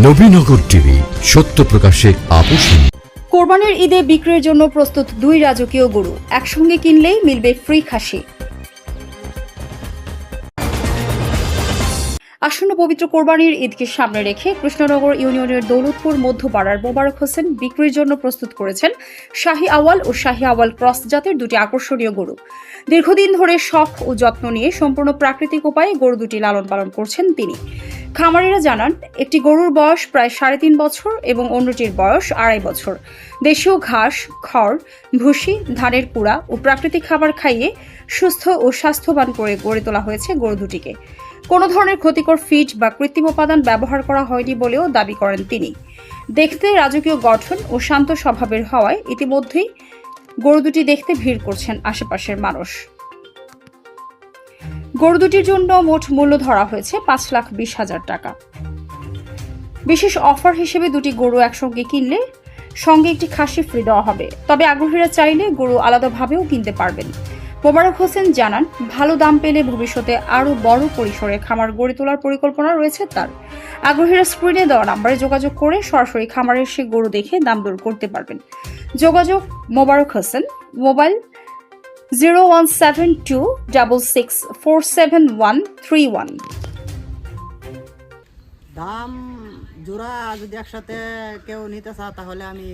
Nabinagar TV, সত্য প্রকাশে আপোষহীন। কোরবানির ঈদে বিক্রির জন্য প্রস্তুত 2 রাজকীয় গরু একসঙ্গে কিনলেই মিলবে ফ্রি খাসি। আসন্ন পবিত্র কোরবানির ঈদকে সামনে রেখে কৃষ্ণনগর ইউনিয়নের দৌলতপুর মধ্যপাড়ার মোবারক হোসেন বিক্রির জন্য প্রস্তুত করেছেন শাহী আওয়াল ও শাহী আওয়াল ক্রস জাতের দুটি আকর্ষণীয় গরু। দীর্ঘদিন ধরে শখ ও যত্ন নিয়ে সম্পূর্ণ প্রাকৃতিক উপায়ে গরু দুটি লালন পালন করছেন তিনি। খামারিরা জানান, একটি গরুর বয়স প্রায় 3.5 বছর এবং অন্যটির বয়স 2.5 বছর। দেশীয় ঘাস, খড়, ভুসি, ধানের কুড়া ও প্রাকৃতিক খাবার খাইয়ে সুস্থ ও স্বাস্থ্যবান করে গড়ে তোলা হয়েছে গরু দুটিকে। কোনো ধরনের ক্ষতিকর ফিড বা কৃত্রিম উপাদান ব্যবহার করা হয়নি বলেও দাবি করেন তিনি। দেখতে রাজকীয় গঠন ও শান্ত স্বভাবের হওয়ায় ইতিমধ্যেই গরু দুটি দেখতে ভিড় করছেন আশেপাশের মানুষ। গরু দুটির জন্য মোট মূল্য ধরা হয়েছে 5,20,000 টাকা। বিশেষ অফার হিসেবে দুটি গরু একসঙ্গে কিনলে সঙ্গে একটি খাসি ফ্রি দেওয়া হবে। তবে আগ্রহীরা চাইলে গরু আলাদাভাবেও কিনতে পারবেন। মোবারক হোসেন জানান, ভালো দাম পেলে ভবিষ্যতে আরও বড় পরিসরে খামার গড়ে তোলার পরিকল্পনা রয়েছে তার। আগ্রহীরা স্ক্রিনে দেওয়া নাম্বারে যোগাযোগ করে সরাসরি খামারে এসে গরু দেখে দাম দর করতে পারবেন। যোগাযোগ মোবারক হোসেন, মোবাইল 01726647131। দাম জোড়া যদি একসাথে কেউ নিতে চায় তাহলে আমি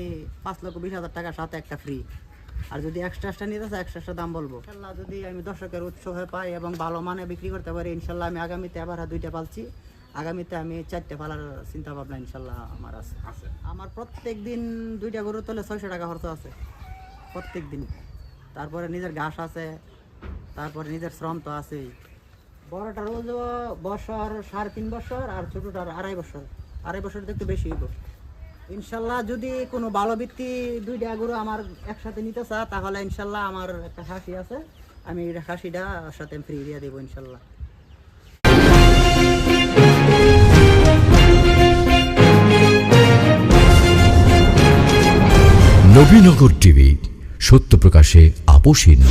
5,20,000 টাকার সাথে একটা ফ্রি, আর যদি এক্সট্রা নিতে চায় এক্সট্রা দাম বলবো। ইনশাল্লাহ যদি আমি দর্শকের উৎসাহ পাই এবং ভালো মানে বিক্রি করতে পারি, ইনশাল্লাহ আমি আগামীতে আবার 2টা পালছি, আগামীতে আমি 4টে পালার চিন্তা ভাবনা ইনশাল্লাহ আমার আছে। আমার প্রত্যেক দিন 2টা গরু তোলে 600 টাকা খরচ আছে প্রত্যেক দিন। তারপরে নিজের ঘাস আছে, তারপরে নিজের শ্রম তো আছেই। বড়টার রোজ বছর 3.5 বছর আর ছোটটার 2.5 বছর। 2.5 বছর তো একটু বেশি হইব। ইনশাল্লাহ যদি কোনো ভালো ব্যক্তি 2টা গরু আমার একসাথে নিতে চায় তাহলে ইনশাল্লাহ আমার একটা খাসি আছে, আমি এই খাসিটা সাথে ফ্রি দিয়ে দেবো ইনশাল্লাহ। নবীনগর টিভি, সত্য প্রকাশে আপোষহীন।